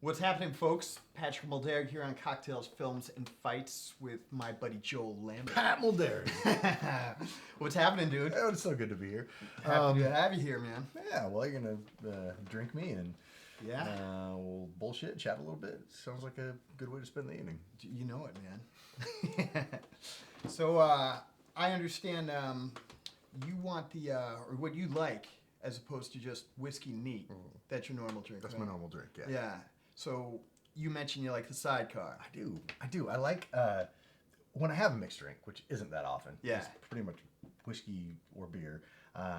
What's happening, folks? Patrick Mulderrig here on Cocktails, Films, and Fights with my buddy Joel Lambert. Pat Mulderrig. What's happening, dude? Oh, it's so good to be here. Happy to have you here, man. Yeah, well, you're going to drink me and we'll bullshit, chat a little bit. Sounds like a good way to spend the evening. You know it, man. So, I understand you want the, or what you like, as opposed to just whiskey neat. That's your normal drink, That's right? my normal drink, yeah. Yeah. So, you mentioned you like the Sidecar. I do. I like, when I have a mixed drink, which isn't that often. Yeah. It's pretty much whiskey or beer.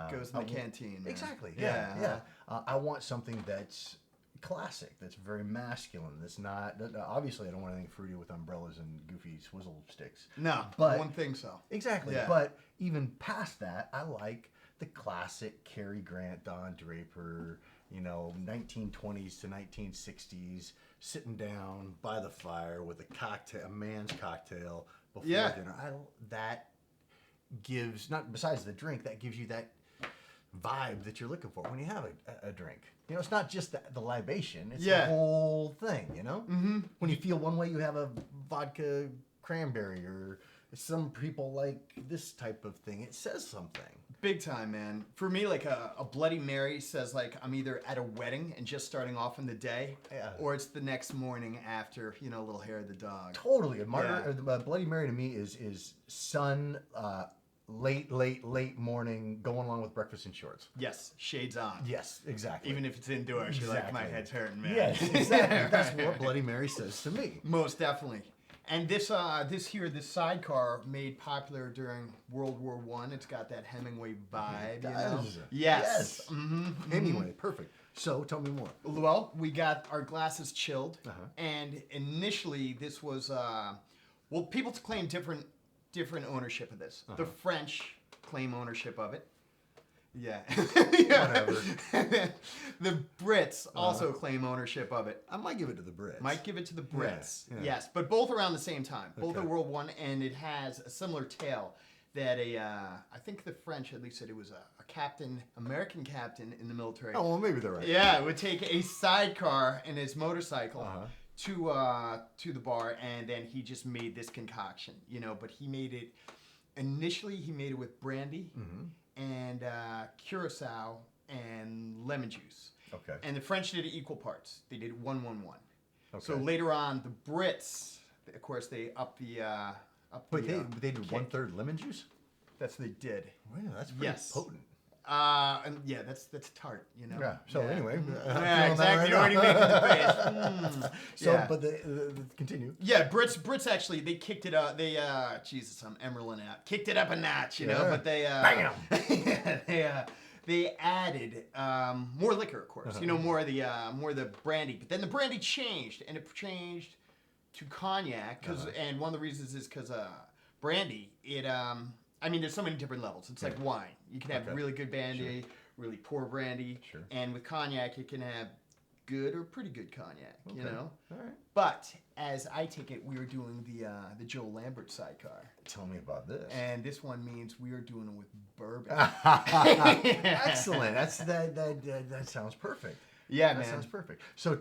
Goes in the canteen, man. Exactly, Yeah. yeah. I want something that's classic, that's very masculine, that's not, obviously I don't want anything fruity with umbrellas and goofy swizzle sticks. No, But- one thing so. Exactly, Yeah. but even past that, I like the classic Cary Grant, Don Draper, 1920s to 1960s, sitting down by the fire with a man's cocktail before dinner. That gives, not besides the drink, that gives you that vibe that you're looking for when you have a drink. It's not just the libation, it's the whole thing, Mm-hmm. When you feel one way, you have a vodka cranberry, or some people like this type of thing. It says something. Big time, man. For me, like a Bloody Mary says, like, I'm either at a wedding and just starting off in the day, or it's the next morning after, a little hair of the dog. Totally. A Bloody Mary to me is sun, late morning, going along with breakfast in shorts. Yes, shades on. Yes, exactly. Even if it's indoors, you're like, my head's hurting, man. Yes, exactly. That's what Bloody Mary says to me. Most definitely. And this Sidecar, made popular during World War I. It's got that Hemingway vibe, Yes. Mm-hmm. Anyway, perfect. So, tell me more. Well, we got our glasses chilled, and initially this was, people claim different ownership of this. The French claim ownership of it. Yeah. Whatever. The Brits also claim ownership of it. I might give it to the Brits. Might give it to the Brits. Yeah. Yes, but both around the same time. Both Okay. are World War I, and it has a similar tale that I think the French at least said it was a American captain in the military. Oh, well, maybe they're right. Yeah, would take a sidecar in his motorcycle to the bar, and then he just made this concoction, but he made it, initially he made it with brandy and curacao and lemon juice. Okay. And the French did it equal parts. They did 1-1-1. Okay. So later on, the Brits, of course, they upped the Wait, they did 1/3 lemon juice? That's what they did. Wow, that's pretty potent. And that's tart, Yeah. So anyway, yeah, exactly. You're already making the face. So, but continue. Yeah, Brits actually, they kicked it up. They Jesus, I'm emeralding out. Kicked it up a notch, but they bam. they added more liquor, of course. More of the brandy. But then the brandy changed, and it changed to cognac and one of the reasons is because brandy, there's so many different levels. It's like wine. You can have really good brandy, really poor brandy. Sure. And with cognac, you can have good or pretty good cognac, All right. But as I take it, we are doing the Joel Lambert Sidecar. Tell me about this. And this one means we are doing it with bourbon. Excellent. That sounds perfect. Yeah, That man. sounds perfect. So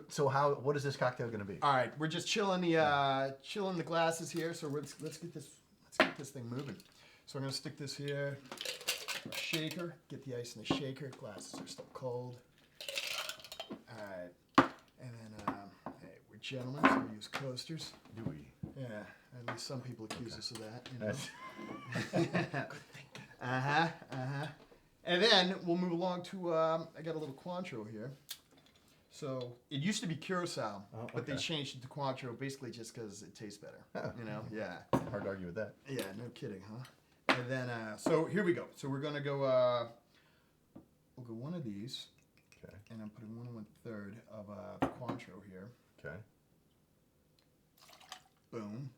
what is this cocktail going to be? All right, we're just chilling the glasses here. So let's get this thing moving. So I'm gonna stick this here, shaker. Get the ice in the shaker. Glasses are still cold. All right, and then hey, we're gentlemen, so we use coasters. Do we? Yeah, at least some people accuse us of that. That's Good thinking. And then we'll move along to I got a little Cointreau here. So it used to be curacao, but they changed it to Cointreau basically just because it tastes better. Yeah. hard to argue with that. Yeah, no kidding, huh? And then, so here we go. So we're gonna go. We'll go one of these. Okay. And I'm putting 1/3 of Cointreau here. Okay. Boom.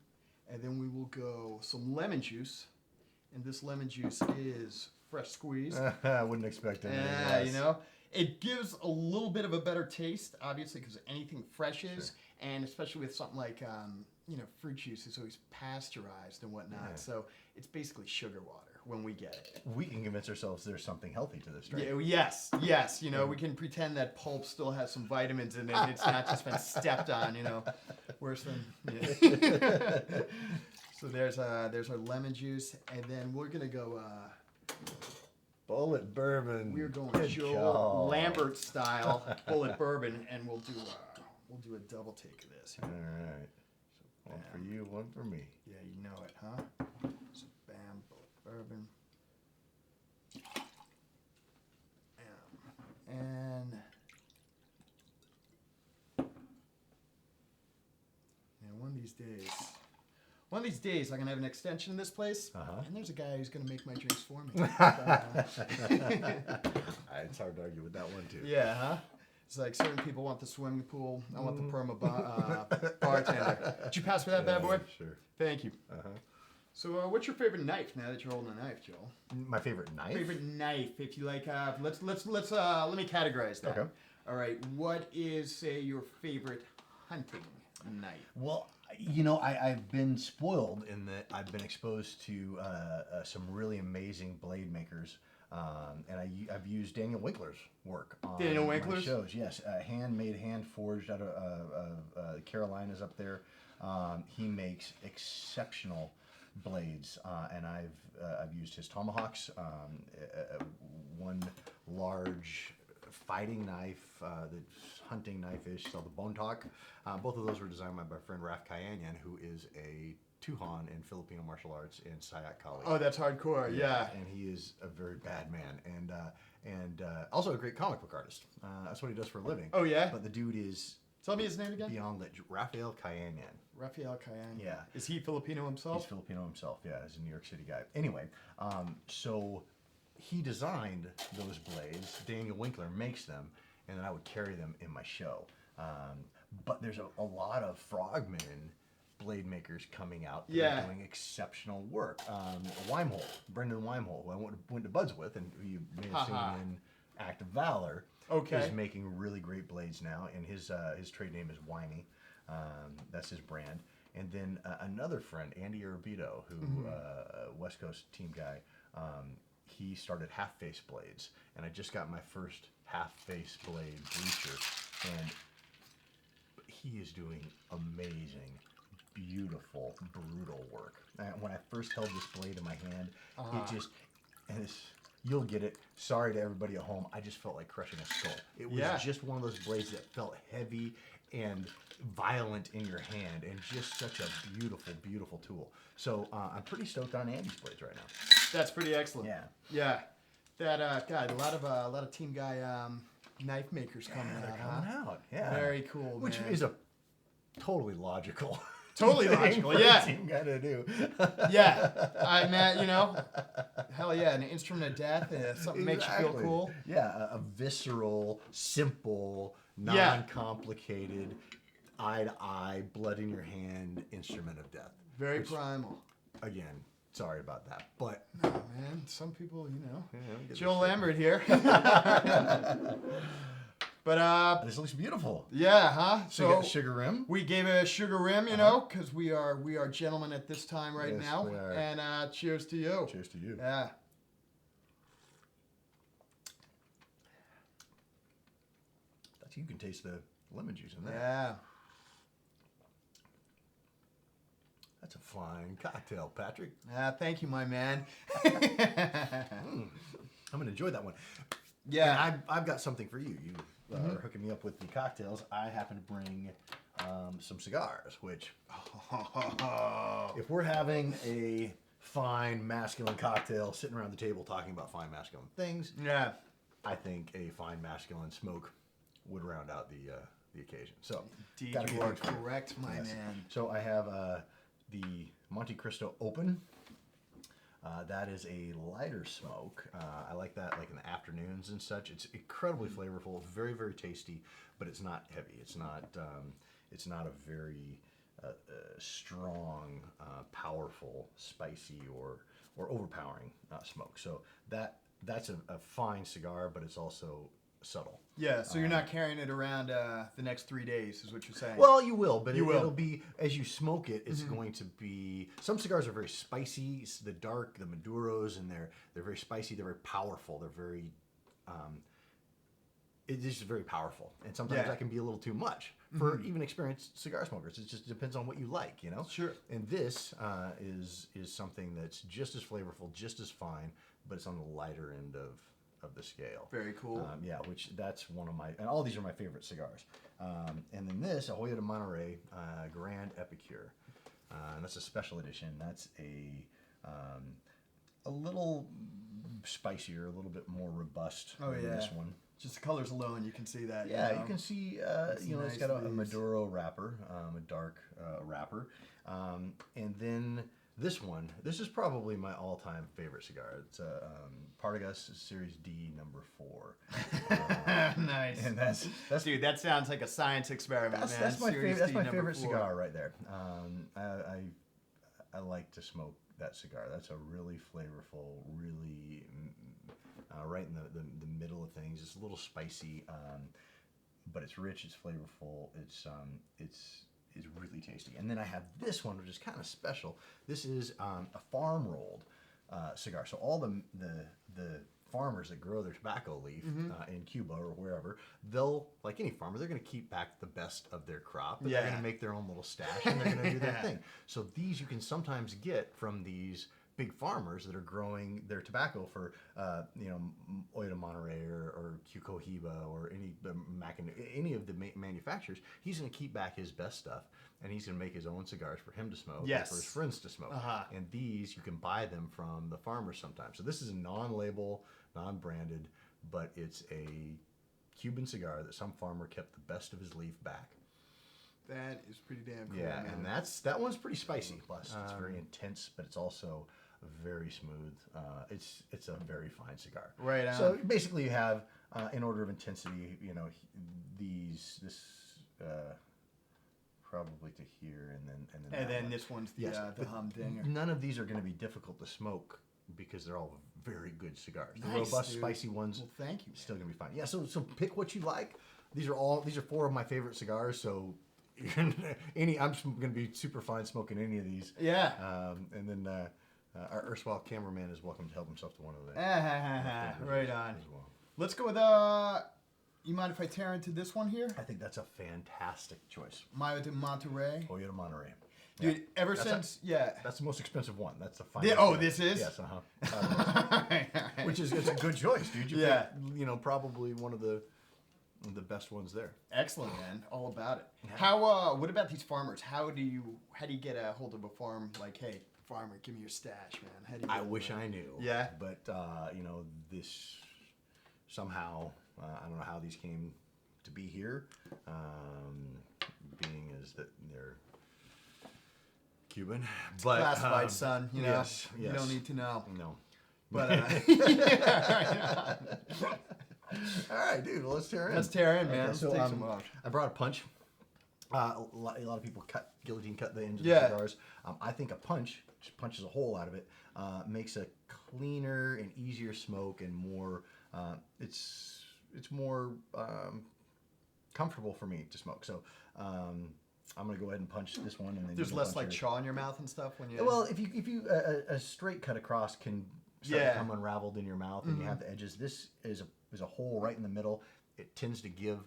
And then we will go some lemon juice, and this lemon juice is fresh squeezed. I wouldn't expect anything less. It gives a little bit of a better taste, obviously, because anything fresh is, and especially with something like, fruit juice is always pasteurized and whatnot. Yeah. So it's basically sugar water, when we get it. We can convince ourselves there's something healthy to this strain. Yeah, yes. You know, we can pretend that pulp still has some vitamins in it. And it's not just been stepped on. You know, worse than. Yeah. So there's our lemon juice, and then we're gonna go. Bullet bourbon. We're going Good Joe call. Lambert style bullet bourbon, and we'll do a double take of this. All right. So one for you, one for me. Yeah, you know it, huh? So bam, bullet bourbon. And one of these days, I'm gonna have an extension in this place, and there's a guy who's gonna make my drinks for me. It's hard to argue with that one too. Yeah, huh? It's like certain people want the swimming pool. I want the bartender. Did you pass me that bad boy? Sure. Thank you. So, what's your favorite knife? Now that you're holding a knife, Joel. My favorite knife. Favorite knife, if you like. Let me categorize that. Okay. All right. What is, say, your favorite hunting knife? Well, you know, I've been spoiled in that I've been exposed to some really amazing blade makers. And I've used Daniel Winkler's work on my shows. Yes, handmade, hand forged out of Carolinas up there. He makes exceptional blades, and I've used his tomahawks. One large fighting knife, the hunting knife-ish, called the Bone Talk. Both of those were designed by my friend Raf Kayanyan, who is a Tuhan in Filipino martial arts and Sayak Kali. Oh, that's hardcore, yeah. And he is a very bad man, and also a great comic book artist. That's what he does for a living. Oh, yeah? But the dude is... Tell me his name again. Beyond that, Rafael Kayanyan. Rafael Kayanyan. Yeah. Is he Filipino himself? He's Filipino himself, yeah. He's a New York City guy. Anyway, so he designed those blades. Daniel Winkler makes them, and then I would carry them in my show. But there's a lot of frogmen blade makers coming out that are doing exceptional work. Brendan Weimhole, who I went to Buds with, and who you may have seen in Act of Valor, is making really great blades now, and his trade name is Whiny. That's his brand. And then another friend, Andy Arabito, who West Coast team guy, he started Half Face Blades, and I just got my first Half Face Blade bleacher, and he is doing amazing, beautiful, brutal work. When I first held this blade in my hand, it just, you'll get it. Sorry to everybody at home. I just felt like crushing a skull. It was just one of those blades that felt heavy and violent in your hand, and just such a beautiful, beautiful tool. So I'm pretty stoked on Andy's blades right now. That's pretty excellent. Yeah. Yeah. That God, a lot of team guy knife makers coming out. Yeah. Very cool. Which man. is a totally logical. Totally logical, yeah. Team guy to do. Yeah, man, you know, hell yeah, an instrument of death, something makes you feel cool. Yeah, a visceral, simple, non-complicated, eye-to-eye, blood in your hand instrument of death. Very primal. Again, sorry about that, but no, man, some people, you know. Joel Lambert here. But this looks beautiful. Yeah, huh? So sugar rim. We gave it a sugar rim, you know, because we are gentlemen at this time right now. We are. And cheers to you. Cheers to you. Yeah. You can taste the lemon juice in there. Yeah. That's a fine cocktail, Patrick. Thank you, my man. I'm gonna enjoy that one. Yeah. And I've got something for you. You are hooking me up with the cocktails. I happen to bring some cigars, which if we're having a fine masculine cocktail sitting around the table talking about fine masculine things, I think a fine masculine smoke would round out the occasion. So, you are correct, my man. So I have the Monte Cristo Open. That is a lighter smoke. I like that like in the afternoons and such. It's incredibly flavorful, very, very tasty, but it's not heavy. It's not a very strong, powerful, spicy, or overpowering smoke. So that's a fine cigar, but it's also subtle. Yeah, so you're not carrying it around the next 3 days, is what you're saying. Well, you will, but You will. it'll be, as you smoke it, it's going to be, some cigars are very spicy, the dark, the Maduros, and they're very spicy, they're very powerful, they're very, it's just very powerful. And sometimes that can be a little too much for even experienced cigar smokers. It just depends on what you like, you know? Sure. And this is something that's just as flavorful, just as fine, but it's on the lighter end of the scale. Very cool. Yeah, which that's one of my, and all these are my favorite cigars. And then this, Hoyo de Monterey Grand Epicure. And that's a special edition. That's a little spicier, a little bit more robust than this one. Just the colors alone, you can see that. Yeah, you know? you can see, you know, nice it's got a leaves. Maduro wrapper, a dark wrapper. And then this one, this is probably my all-time favorite cigar. It's Partagas Series D number 4. Nice. And that's Dude, that sounds like a science experiment, man. that's my Series favorite. That's D my number favorite 4. cigar right there. I like to smoke that cigar. That's a really flavorful, really right in the middle of things. It's a little spicy, but it's rich. It's flavorful. It's really tasty. And then I have this one, which is kind of special. This is a farm rolled cigar. So all the farmers that grow their tobacco leaf in Cuba or wherever, they'll, like any farmer, they're going to keep back the best of their crop. And they're going to make their own little stash, and they're going to do their thing. So these you can sometimes get from these big farmers that are growing their tobacco for, you know, Hoyo de Monterey or Q Cohiba or any of the manufacturers. He's going to keep back his best stuff, and he's going to make his own cigars for him to smoke and for his friends to smoke. And these, you can buy them from the farmers sometimes. So this is a non-label, non-branded, but it's a Cuban cigar that some farmer kept the best of his leaf back. That is pretty damn cool. Yeah, man. and that one's pretty spicy. Plus, it's very intense, but it's also very smooth. It's a very fine cigar. Right on. So basically, you have in order of intensity, you know, this probably to here, and then this one's the humdinger. None of these are going to be difficult to smoke because they're all very good cigars. The Nice, robust, dude. spicy ones, Well, thank you, man. still going to be fine. Yeah, so pick what you like. These are 4 of my favorite cigars. So I'm just going to be super fine smoking any of these. Yeah. And then our erstwhile cameraman is welcome to help himself to one of them. Right on. As well. Let's go with you mind if I tear into this one here? I think that's a fantastic choice. Hoyo de Monterey. Hoyo de Monterey. Dude, that's That's the most expensive one. That's the finest. This is? Yes, Which is it's a good choice, dude. You picked, you know, probably one of the best ones there. Excellent, man. All about it. How? What about these farmers? How do you get a hold of a farm? Like, hey, farmer, give me your stash, man. How do you? I wish I knew. Yeah. But you know, this somehow I don't know how these came to be here. Being as that they're Cuban, but classified, son. You know, yes, you don't need to know. No. But All right, dude. Well, let's tear in. let's tear in, man. Okay, so Let's take some off. I brought a punch. A lot of people guillotine cut the ends of Yeah. the cigars. I think a punch just punches a hole out of it, makes a cleaner and easier smoke and more. It's more comfortable for me to smoke. So I'm gonna go ahead and punch this one, and then There's you can less punch like yours. chaw in your mouth and stuff when you. Well, if you a straight cut across can start to come unraveled in your mouth, and you have the edges. This is a hole right in the middle. It tends to give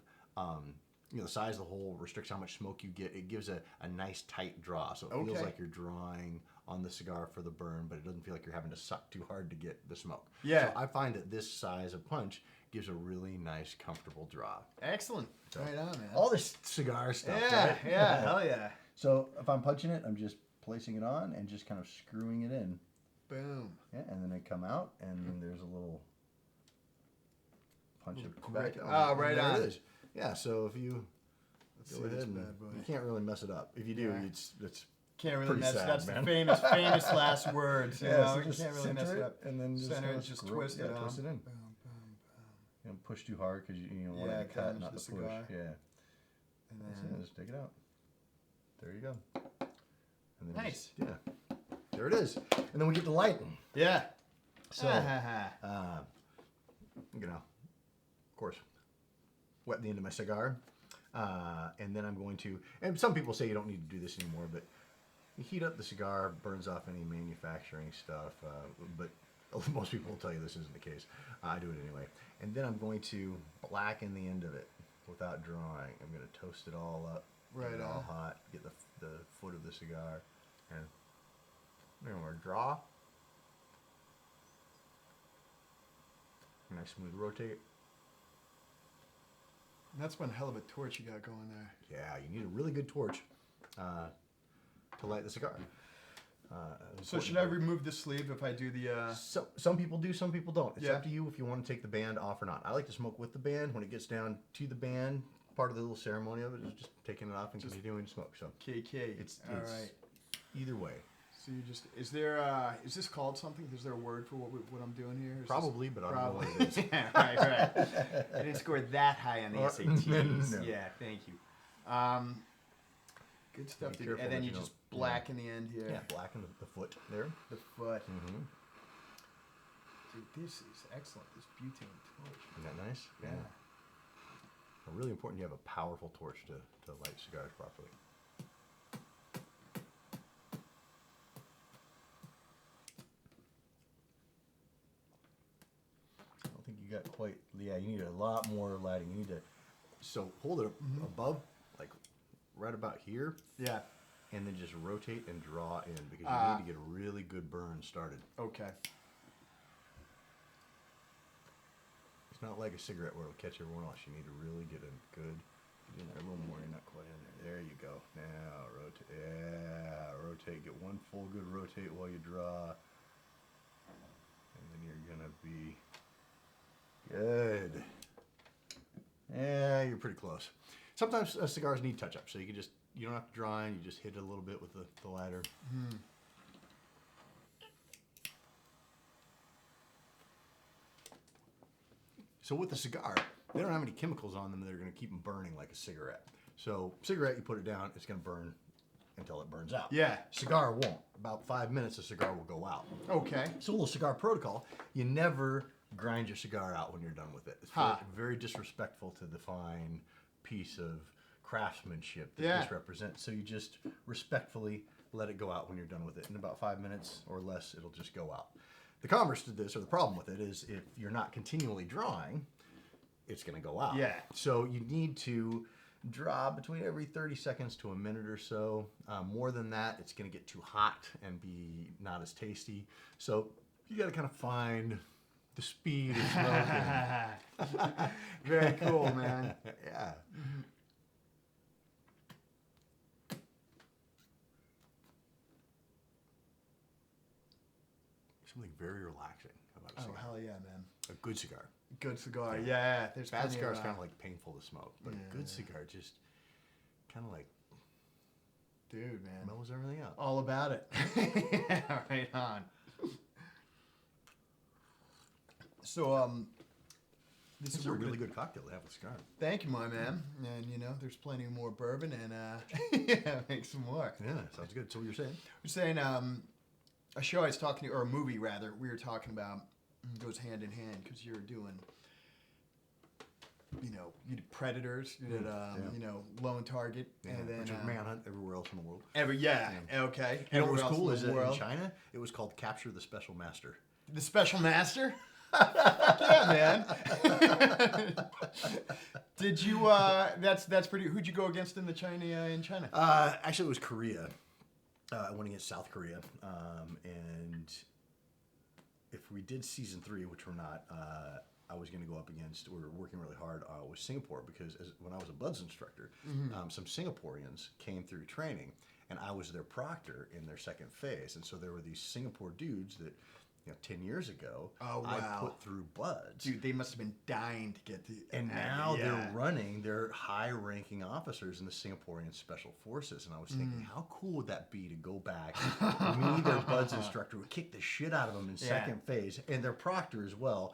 you know, the size of the hole restricts how much smoke you get. It gives a nice tight draw, so it feels like you're drawing on the cigar for the burn, but it doesn't feel like you're having to suck too hard to get the smoke. Yeah. So I find that this size of punch gives a really nice, comfortable draw. Excellent. Right on, man. All this cigar stuff. Yeah, right? yeah, hell yeah. So if I'm punching it, I'm just placing it on and just kind of screwing it in. Boom. Yeah, and then I come out, and then there's a little punch of Right. back. Oh, right there on. it is. Yeah, so if you Let's go see ahead this and bad boy. you can't really mess it up. If you do, Yeah. it's Can't really pretty mess. sad, That's man. the famous last words. You know, so you just can't really center mess it it, up. and then just Center kinda it, just screw twist it on. twist it in. Boom, boom, boom. You don't push too hard because you want Yeah, it to cut, cut not into to the push. cigar. Yeah, And that's then, it. Just take it out. There you go. And then Nice. yeah, there it is. And then we get to lighting. yeah. So, you know, of course, wet the end of my cigar. And then I'm going to, and some people say you don't need to do this anymore, but you heat up the cigar, burns off any manufacturing stuff, but most people will tell you this isn't the case. I do it anyway. And then I'm going to blacken the end of it without drawing. I'm going to toast it all up, Right get it all on. hot, get the foot of the cigar, and then we're draw. Nice smooth rotate. That's one hell of a torch you got going there. Yeah, you need a really good torch to light the cigar. So should I remove the sleeve if I do the... So some people do, some people don't. It's Yeah. up to you if you want to take the band off or not. I like to smoke with the band. When it gets down to the band, part of the little ceremony of it is just taking it off and continuing to smoke. So KK. it's All right. either way. So you just... Is there... is this called something? Is there a word for what I'm doing here? Is Probably, but I don't know Probably. what it is. Yeah, right. I didn't score that high on the SATs. No. Yeah, thank you. Good stuff. Be To, careful and then that you you just don't- blacken the end here. Yeah, blacken the foot there. The foot. Mm-hmm. Dude, this is excellent. This butane torch. Isn't that nice? Yeah. Really important you have a powerful torch to light cigars properly. I don't think you got quite, yeah, you need a lot more lighting. You need to, so hold it above, like right about here, Yeah. and then just rotate and draw in because you need to get a really good burn started. Okay. It's not like a cigarette where it'll catch everyone else. You need to really get a good, get in there a little more. You're not quite in there. There you go. Now rotate. Yeah, rotate. Get one full good rotate while you draw. And then you're gonna be good. Yeah, you're pretty close. Sometimes cigars need touch up, so you can just, you don't have to draw in. You just hit it a little bit with the lighter. So with the cigar, they don't have any chemicals on them that are going to keep them burning like a cigarette. So cigarette, you put it down, it's going to burn until it burns out. Yeah. Cigar won't. About 5 minutes, the cigar will go out. Okay. So a little cigar protocol, you never grind your cigar out when you're done with it. It's very disrespectful to the fine piece of craftsmanship that this represents. So you just respectfully let it go out when you're done with it. In about 5 minutes or less, it'll just go out. The converse to this, or the problem with it, is if you're not continually drawing, it's going to go out. Yeah. So you need to draw between every 30 seconds to a minute or so. More than that, it's going to get too hot and be not as tasty. So you got to kind of find the speed of smoking. Very cool, man. Yeah. Something very relaxing about a Oh, cigar. hell yeah, man. A good cigar. Good cigar. Yeah. There's Bad plenty cigar of, is kind of like painful to smoke, but yeah. a good cigar just kind of like Dude, man. mellows everything out. All about it. Right on. So, This is a really good cocktail to have with cigar. Thank you, my man. And, you know, there's plenty more bourbon and, yeah, make some more. Yeah, sounds good. So what you're saying? You're saying, a show I was talking to, or a movie rather, we were talking about goes hand in hand because you're doing, you know, you did Predators, you did, you know, Lone Target, Yeah, and then which is Manhunt everywhere else in the world. okay. You know what was Everywhere else cool in is the that in world. China, it was called Capture the Special Master. The Special Master. Yeah, man. Did you? That's pretty. Who'd you go against in the China? In China? Actually, it was Korea. I went against South Korea, and if we did season 3, which we're not, I was going to go up against. We were working really hard with Singapore because when I was a buds instructor, some Singaporeans came through training, and I was their proctor in their second phase, and so there were these Singapore dudes that, you know, 10 years ago, Oh, I wow. put through buds. Dude, they must have been dying to get to. And now yeah. they're running, they're high-ranking officers in the Singaporean Special Forces. And I was thinking, how cool would that be to go back, me, their buds instructor, would kick the shit out of them in second phase, and their proctor as well,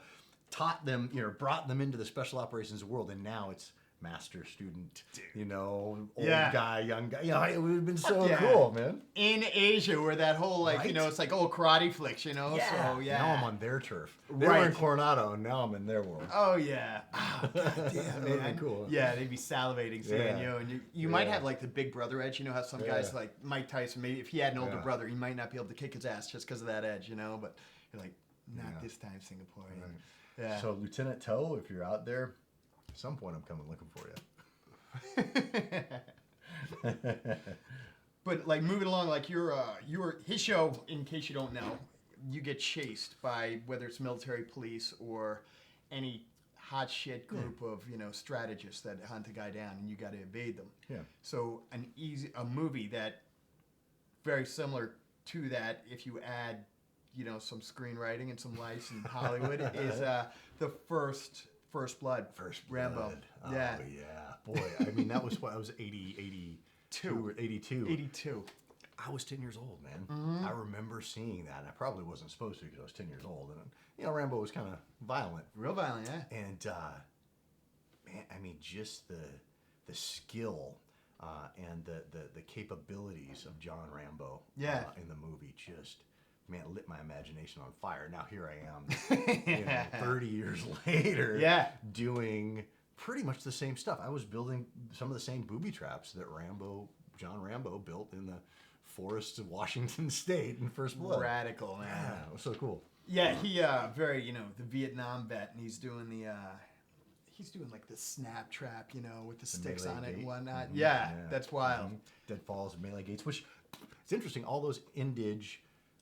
taught them, you know, brought them into the special operations world, and now it's master student, old Yeah. guy, young guy. It would have been so Yeah. cool, man. In Asia, where that whole Right? it's like old karate flicks, So Now I'm on their turf. They Right. were in Coronado, and now I'm in their world. Oh yeah. Oh, God damn, That would've man. been cool. Yeah, they'd be salivating seeing Yeah. you, and you might Yeah. have like the big brother edge. You know how some guys Yeah. like Mike Tyson, maybe if he had an older Yeah. brother, he might not be able to kick his ass just because of that edge, But you're like, not Yeah. this time, Singaporean. Right. Yeah. So Lieutenant Toe, if you're out there, at some point I'm coming looking for you. But like moving along, like your his show, in case you don't know, you get chased by whether it's military, police, or any hot shit group of strategists that hunt a guy down, and you got to evade them. Yeah. So a movie that very similar to that, if you add some screenwriting and some lights in Hollywood, is the first Blood. Rambo. Oh, Yeah. yeah. Boy, I mean, that was what, I was 82 or 82. 82. I was 10 years old, man. Mm-hmm. I remember seeing that. And I probably wasn't supposed to because I was 10 years old. And, Rambo was kind of violent. Real violent, yeah. And, man, I mean, just the skill and the capabilities of John Rambo in the movie just... Man, it lit my imagination on fire. Now here I am, 30 years later, doing pretty much the same stuff. I was building some of the same booby traps that John Rambo built in the forests of Washington State in First Blood. Radical, man. Yeah, it was so cool. Yeah, he very the Vietnam vet, and he's doing like the snap trap, with the sticks melee on it gate. and whatnot. Mhm. Yeah, that's wild. Deadfalls and melee gates, which it's interesting. All those indige.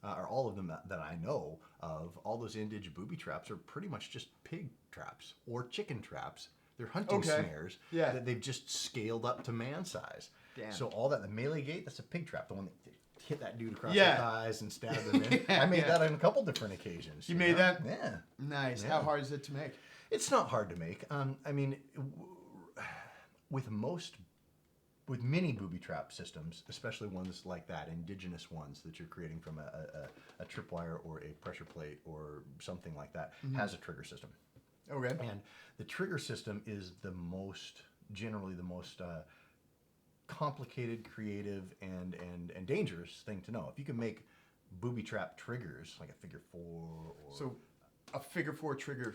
Or all of them that I know of, all those indige booby traps are pretty much just pig traps or chicken traps. They're hunting snares that they've just scaled up to man size. Damn. So all that, the melee gate, that's a pig trap, the one that hit that dude across the thighs and stab him in. I made that on a couple different occasions. You made that? Yeah. Nice. Yeah. How hard is it to make? It's not hard to make. I mean, with many booby trap systems, especially ones like that, indigenous ones that you're creating from a tripwire or a pressure plate or something like that, has a trigger system. Okay. And the trigger system is generally the most complicated, creative, and dangerous thing to know. If you can make booby trap triggers, like a figure 4 or... So, a figure 4 trigger.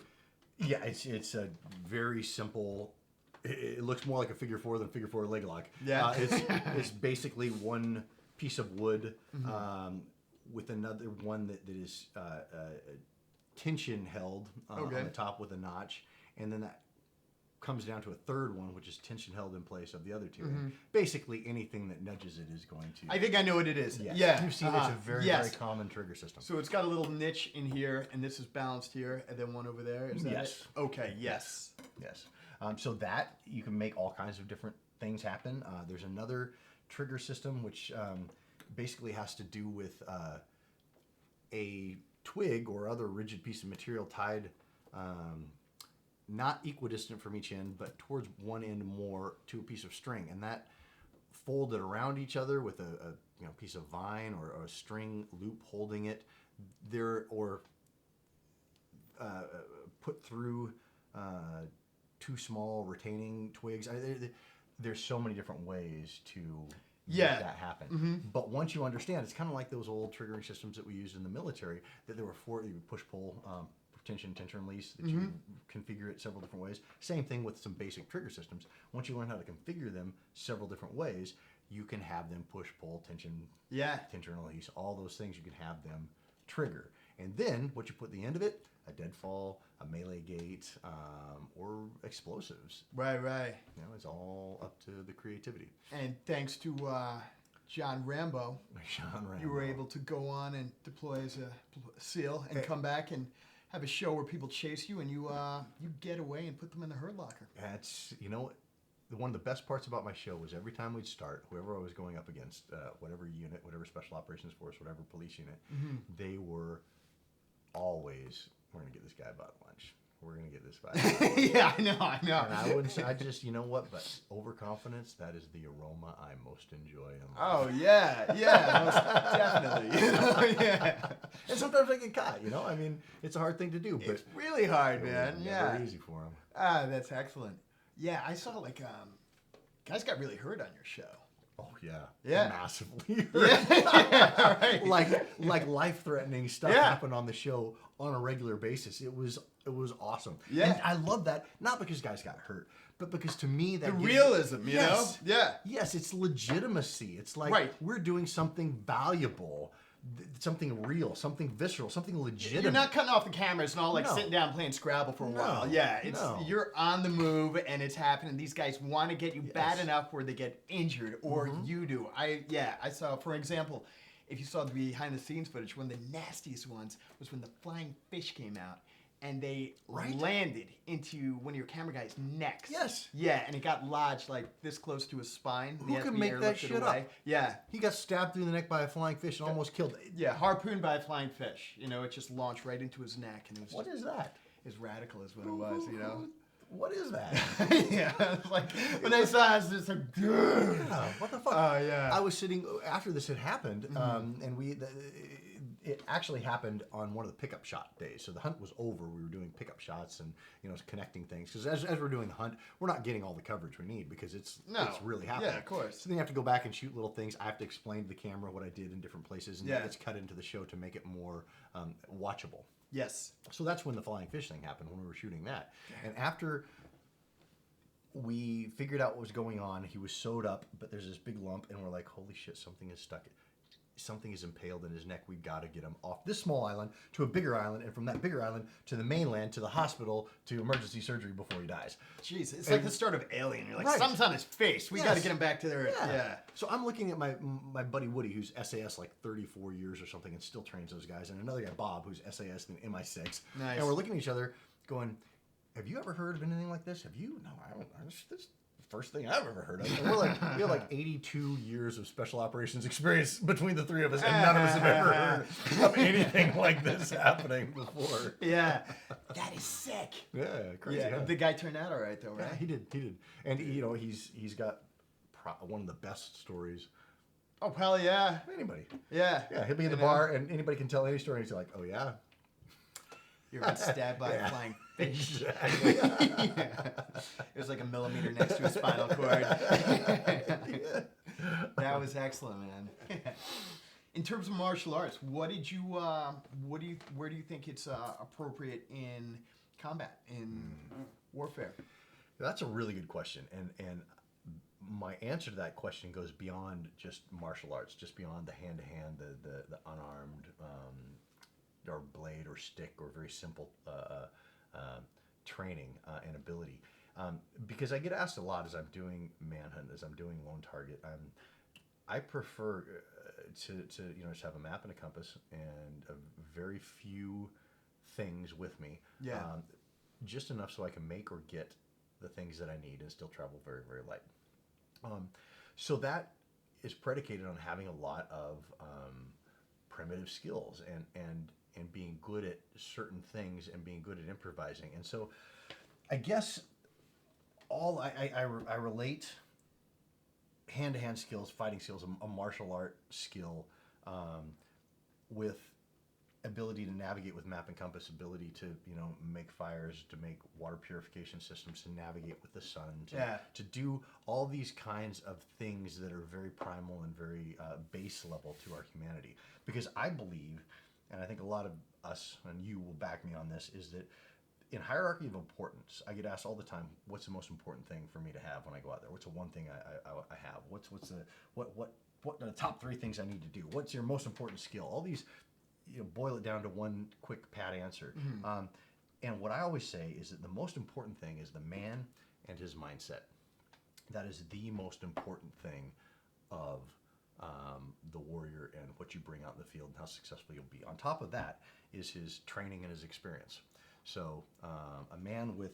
Yeah, it's a very simple... It looks more like a figure 4 than figure 4 leg lock. Yeah. It's basically one piece of wood with another one that is tension held on the top with a notch, and then that comes down to a third one, which is tension held in place of the other two. And basically, anything that nudges it is going to... I think I know what it is. Yes. Yeah. You've seen it's a very, very common trigger system. So it's got a little niche in here, and this is balanced here, and then one over there. Is that Yes. it? Okay, yes. Yes. So that, you can make all kinds of different things happen. There's another trigger system which basically has to do with a twig or other rigid piece of material tied not equidistant from each end, but towards one end more to a piece of string. And that folded around each other with a piece of vine or a string loop holding it there, or put through... two small retaining twigs. There's so many different ways to make that happen. But once you understand, it's kind of like those old triggering systems that we used in the military, that there were 4, you would push, pull, tension, release, that you configure it several different ways. Same thing with some basic trigger systems. Once you learn how to configure them several different ways, you can have them push, pull, tension, release, all those things, you can have them trigger. And then what you put at the end of it, a deadfall, a melee gate, or explosives. Right. It's all up to the creativity. And thanks to John Rambo, you were able to go on and deploy as a SEAL and come back and have a show where people chase you and you get away and put them in the herd locker. That's, one of the best parts about my show was every time we'd start, whoever I was going up against, whatever unit, whatever special operations force, whatever police unit, they were always, we're going to get this guy about lunch. We're going to get this guy. Yeah, I know. And I wouldn't say, I just, but overconfidence, that is the aroma I most enjoy in life. Oh, yeah, most definitely. Yeah. And sometimes I get caught, I mean, it's a hard thing to do, but it's really hard, man. It was Yeah. never easy for him. Ah, that's excellent. Yeah, I saw like guys got really hurt on your show. Oh yeah, Yeah. massively. Yeah, right. like life-threatening stuff Yeah. happened on the show on a regular basis. It was awesome. Yeah. And I love that, not because guys got hurt, but because to me that The gives- realism, you Yes. know? Yeah. Yes, it's legitimacy. It's like Right. we're doing something valuable, something real, something visceral, something legitimate. You're not cutting off the cameras and all like No. sitting down playing Scrabble for a No, while. Yeah, no. you're on the move and it's happening. These guys want to get you bad Yes. enough where they get injured, or you do. I saw, for example, if you saw the behind the scenes footage, one of the nastiest ones was when the flying fish came out. And they Right. landed into one of your camera guys' necks. Yes. Yeah, and it got lodged like this close to his spine. Who The can FBI make that lifted shit away. up? Yeah. He got stabbed through the neck by a flying fish and almost killed. Yeah, harpooned by a flying fish. You know, it just launched right into his neck, and it was What just is that? as radical as what it was. You know. What is that? Yeah, it's like when I saw it, I was just like, dude. Yeah, what the fuck? Yeah. I was sitting after this had happened, and it actually happened on one of the pickup shot days. So the hunt was over. We were doing pickup shots and connecting things because as we're doing the hunt, we're not getting all the coverage we need because it's really happening. Yeah, of course. So then you have to go back and shoot little things. I have to explain to the camera what I did in different places, and that gets cut into the show to make it more watchable. Yes. So that's when the flying fish thing happened, when we were shooting that. And after we figured out what was going on, he was sewed up, but there's this big lump, and we're like, holy shit, something is stuck. Something is impaled in his neck. We've got to get him off this small island to a bigger island, and from that bigger island to the mainland, to the hospital, to emergency surgery before he dies. Jeez, it's like the start of Alien. You're like, Right. something's on his face. We got to Yes. get him back to there. Yeah. So I'm looking at my buddy Woody, who's SAS like 34 years or something, and still trains those guys, and another guy Bob, who's SAS in MI6. Nice. And we're looking at each other, going, "Have you ever heard of anything like this? Have you? No, I don't. This is the first thing I've ever heard of." And we have like 82 years of special operations experience between the three of us, and none of us have ever heard of anything like this happening before. Yeah. That is sick. Yeah, crazy. Yeah. huh? The guy turned out all right, though, right? Yeah, he did, and he's got one of the best stories. Oh, hell yeah. Anybody. Yeah. Yeah, he'll be in the bar and anybody can tell any story and he's like, oh yeah? You ever been stabbed by a flying fish? Exactly. Yeah. It was like a millimeter next to his spinal cord. That was excellent, man. In terms of martial arts, where do you think it's appropriate in combat, in warfare? That's a really good question. And my answer to that question goes beyond just martial arts, just beyond the hand-to-hand, the unarmed, or blade or stick or very simple training and ability. Because I get asked a lot as I'm doing Manhunt, as I'm doing Lone Target. I prefer to just have a map and a compass and a very few things with me. Yeah. Just enough so I can make or get the things that I need and still travel very, very light. So that is predicated on having a lot of primitive skills and being good at certain things and being good at improvising. And so I guess I relate hand-to-hand skills, fighting skills, a martial art skill with ability to navigate with map and compass, ability to make fires, to make water purification systems, to navigate with the sun, to do all these kinds of things that are very primal and very base level to our humanity. Because I believe, and I think a lot of us, and you will back me on this, is that in hierarchy of importance, I get asked all the time, what's the most important thing for me to have when I go out there? What's the one thing I have? What are the top 3 things I need to do? What's your most important skill? All these, boil it down to one quick pat answer. Mm-hmm. And what I always say is that the most important thing is the man and his mindset. That is the most important thing of the warrior and what you bring out in the field and how successful you'll be. On top of that is his training and his experience. So a man with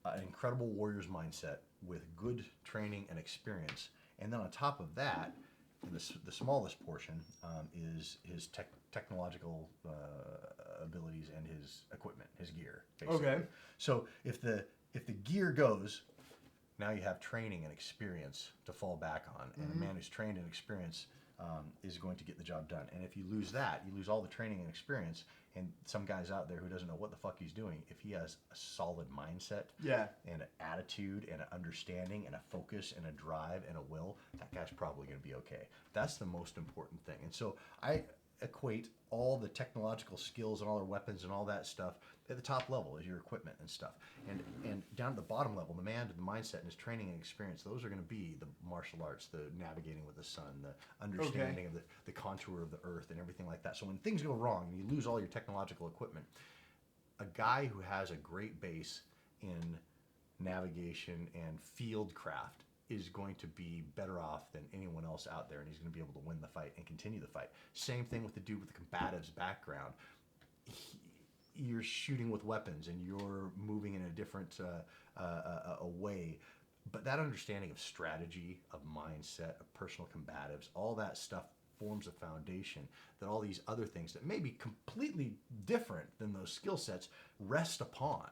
an incredible warrior's mindset, with good training and experience, and then on top of that, the smallest portion is his technological abilities and his equipment, his gear, basically. Okay. So if the gear goes, now you have training and experience to fall back on, and a man who's trained and experienced is going to get the job done. And if you lose that, you lose all the training and experience. And some guy's out there who doesn't know what the fuck he's doing. If he has a solid mindset, and an attitude, and an understanding, and a focus, and a drive, and a will, that guy's probably going to be okay. That's the most important thing. And so I equate all the technological skills and all our weapons and all that stuff at the top level is your equipment and stuff. And down at the bottom level, the man to the mindset and his training and experience, those are going to be the martial arts, the navigating with the sun, the understanding of the contour of the earth and everything like that. So when things go wrong and you lose all your technological equipment, a guy who has a great base in navigation and field craft is going to be better off than anyone else out there, and he's going to be able to win the fight and continue the fight. Same thing with the dude with the combatives background. You're shooting with weapons and you're moving in a different a way, but that understanding of strategy, of mindset, of personal combatives, all that stuff forms a foundation that all these other things that may be completely different than those skill sets rest upon.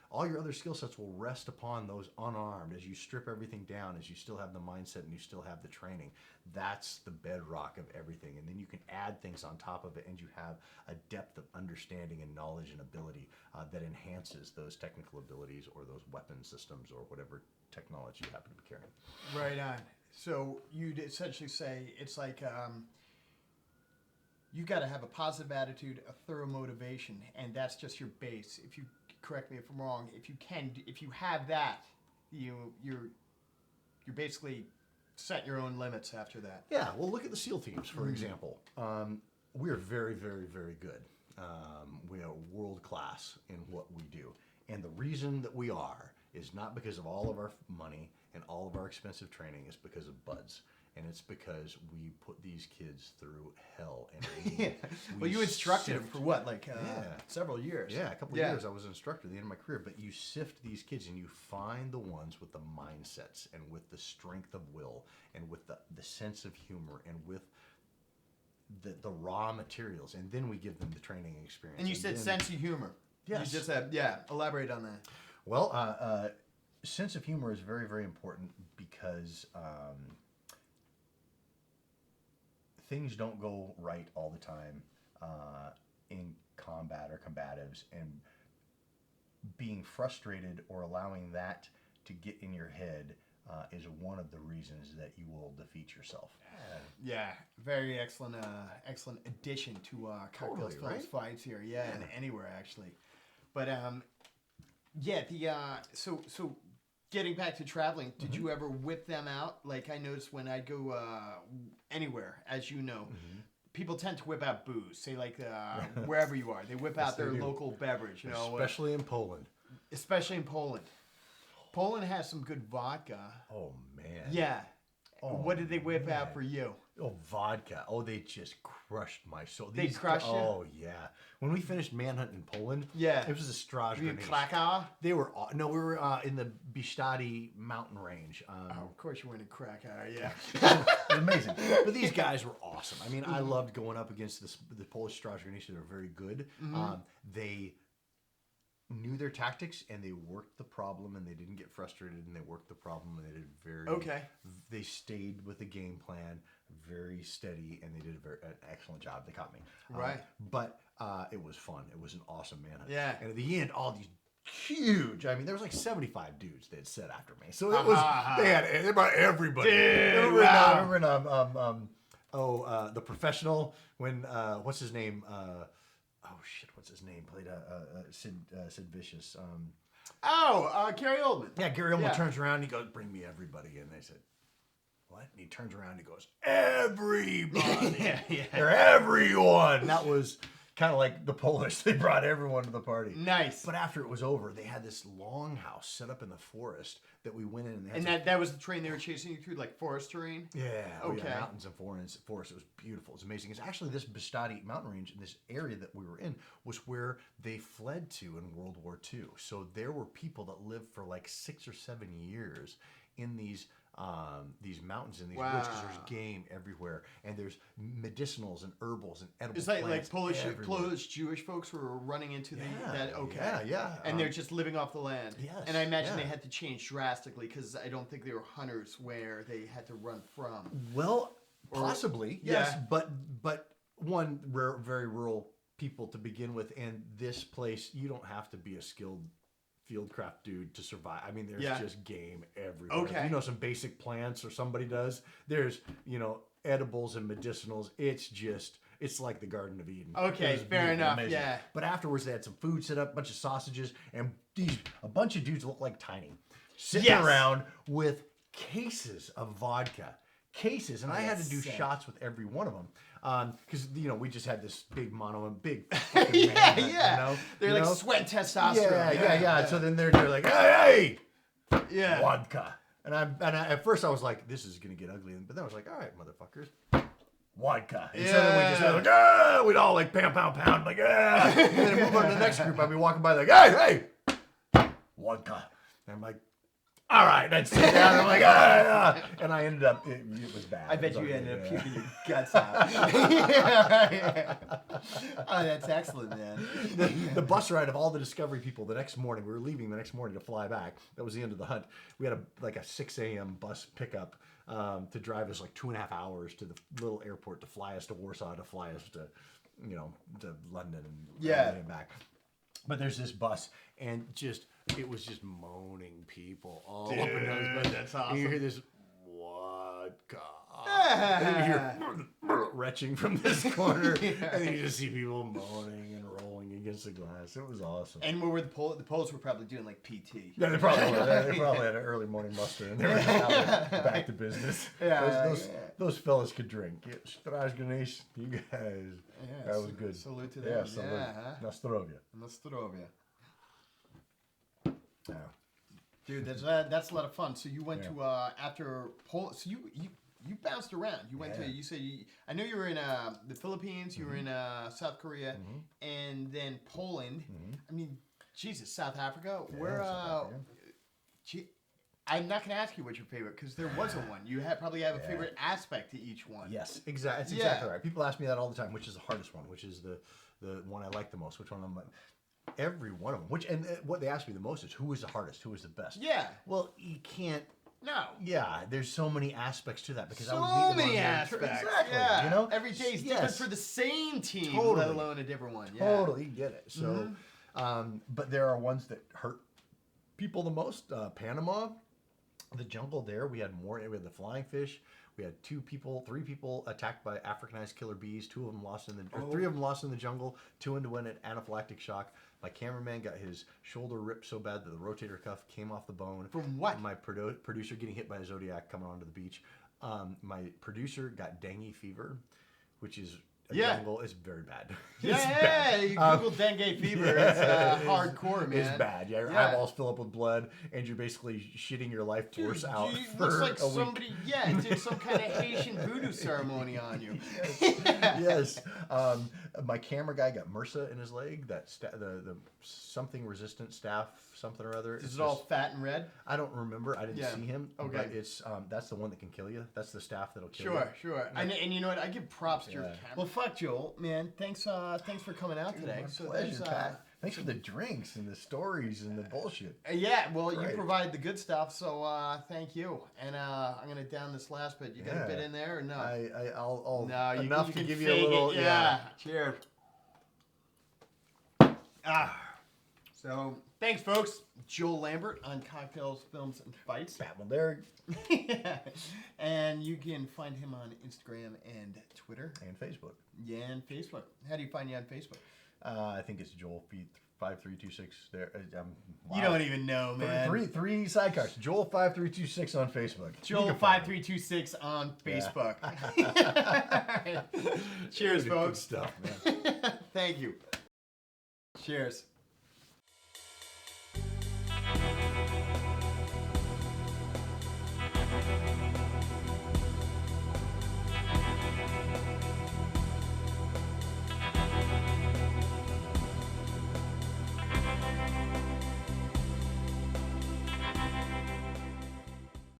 All your other skill sets will rest upon those unarmed as you strip everything down, as you still have the mindset and you still have the training. That's the bedrock of everything. And then you can add things on top of it, and you have a depth of understanding and knowledge and ability that enhances those technical abilities or those weapon systems or whatever technology you happen to be carrying. Right on. So you'd essentially say it's like you got to have a positive attitude, a thorough motivation, and that's just your base. If you correct me if I'm wrong. If you have that, you're basically set your own limits after that. Yeah. Well, look at the SEAL teams, for example. We are very, very, very good. We are world class in what we do, and the reason that we are is not because of all of our money and all of our expensive training. It's because of buds. And it's because we put these kids through hell. And well, you instructed them for what, several years? Yeah, a couple of years. I was an instructor at the end of my career. But you sift these kids and you find the ones with the mindsets and with the strength of will and with the sense of humor and with the raw materials. And then we give them the training experience. And you said sense of humor. Yes. You just said, elaborate on that. Well, sense of humor is very, very important because things don't go right all the time in combat or combatives, and being frustrated or allowing that to get in your head is one of the reasons that you will defeat yourself. Yeah, very excellent addition to Cocktails Films Fights here. Yeah, and anywhere actually. But so getting back to traveling, did you ever whip them out? Like I noticed when I go anywhere, as you know, people tend to whip out booze. Say like wherever you are, they whip out their local beverage. You know, especially in Poland. Especially in Poland. Poland has some good vodka. Oh man. Yeah. Oh, what did they whip out for you? Oh, vodka. Oh, they just crushed my soul. They crushed you? Oh, yeah. When we finished Manhunt in Poland, it was a Strasbourg. Were you in Krakow? We were in the Bistadi mountain range. Of course you weren't in Krakow, yeah. Amazing. But these guys were awesome. I mean, I loved going up against the Polish Strasbourg. They were very good. They knew their tactics and they worked the problem and they didn't get frustrated and they worked the problem and they did they stayed with the game plan, very steady, and they did an excellent job. They caught me. But it was fun. It was an awesome manhunt. Yeah. And at the end, all these huge, I mean, there was like 75 dudes that had set after me. So it was, they brought everybody. Dude, The Professional, when, what's his name? What's his name? Played Sid Vicious. Gary Oldman. Yeah, Gary Oldman turns around and he goes, "Bring me everybody." And they said, "What?" And he turns around and he goes, "Everybody." Or everyone. And that was kind of like the Polish. They brought everyone to the party. Nice. But after it was over, they had this longhouse set up in the forest that we went in. And that was the terrain they were chasing you through, like forest terrain? Yeah. Okay. Yeah, mountains and forest. It was beautiful. It was amazing. It's actually this Bistadi mountain range in this area that we were in was where they fled to in World War II. So there were people that lived for like 6 or 7 years in these mountains and these woods because there's game everywhere and there's medicinals and herbals and edible plants. It's like Polish Jewish folks who were running into that. Okay. Yeah. And they're just living off the land. Yes. And I imagine they had to change drastically because I don't think they were hunters where they had to run from. Well, Possibly, yes, but one very rural people to begin with, and this place you don't have to be a skilled fieldcraft dude to survive. I mean, there's just game everywhere. Okay. If you know some basic plants, or somebody does, there's edibles and medicinals. It's like the Garden of Eden. Okay, fair enough. Amazing. Yeah. But afterwards, they had some food set up, a bunch of sausages, and a bunch of dudes look like Tiny, sitting around with cases of vodka. Cases, and I had to do shots with every one of them because we just had this big big fucking man, they're like sweat testosterone. Yeah. So then they're like, hey, yeah, vodka, and I at first I was like, this is gonna get ugly, but then I was like, all right, motherfuckers, vodka. And so then we just like, we'd all like pound, like, and then move on to the next group. I'd be walking by like, hey, vodka, and I'm like, all right, and I'd sit down, and I'm like, and I ended up, it was bad. I bet you ended up puking your guts out. Yeah. Oh, that's excellent, man. The bus ride of all the Discovery people the next morning, we were leaving the next morning to fly back. That was the end of the hunt. We had a 6 a.m. bus pickup to drive us like 2.5 hours to the little airport to fly us to Warsaw, to fly us to, to London and back. But there's this bus, and it was just moaning people all up and down this bus. That's awesome. And you hear this vodka. And then you hear retching from this corner, and then you just see people moaning and rolling against the glass. It was awesome. And where were the Poles were probably doing like PT. Yeah, they probably were. They probably had an early morning muster, and they were back to business. Those fellas could drink. Strasganesh, you guys. That was good. Salute to them. Nostrovia. Yeah. Dude, that's a lot of fun. So you went to after Poland. So you bounced around. You went to. You said I know you were in the Philippines. You were in South Korea, and then Poland. I mean, Jesus, South Africa. Where? I'm not going to ask you what's your favorite because there wasn't one. You probably have a favorite aspect to each one. Yes, exactly. That's exactly right. People ask me that all the time. Which is the hardest one? Which is the one I like the most? Which one I'm? Every one of them. And what they ask me the most is who is the hardest? Who is the best? Yeah. Well, you can't. No. Yeah, there's so many aspects to that because I would so meet them many on aspects. Exactly. Yeah. Every day is different for the same team, let alone a different one. Yeah. Totally get it. So, but there are ones that hurt people the most. Panama, the jungle there. We had the flying fish. We had 3 people attacked by Africanized killer bees. 3 of them lost in the jungle. 2 went at anaphylactic shock. My cameraman got his shoulder ripped so bad that the rotator cuff came off the bone. From what? My producer getting hit by a Zodiac coming onto the beach. My producer got dengue fever, which is jungle. It's very bad. Bad. You Google dengue fever. It's hardcore, man. It's bad. Yeah, your eyeballs fill up with blood, and you're basically shitting your life force out for looks like a somebody, week. did some kind of Haitian voodoo ceremony on you. Yes. My camera guy got MRSA in his leg. That the something resistant staph, something or other. Is it all fat and red? I don't remember. I didn't see him. Okay. But it's that's the one that can kill you. That's the staph that'll kill you. Sure. And you know what? I give props to your camera. Well, fuck Joel, man. Thanks for coming out today. My pleasure, Pat. Thanks for the drinks and the stories and the bullshit. Well, you provide the good stuff, so thank you. And I'm gonna down this last bit. You got a bit in there or no? I'll no, enough you to can give you a little. Cheers. So thanks, folks. Joel Lambert on Cocktails, Films, and Fights. Pat Mulderrig. And you can find him on Instagram and Twitter. And Facebook. Yeah, and Facebook. How do you find you on Facebook? I think it's Joel 5326 there. Wow. You don't even know, man. Three sidecars. Joel 5326 on Facebook. Joel 5326 on Facebook. Cheers, folks. Good stuff, man. Thank you. Cheers.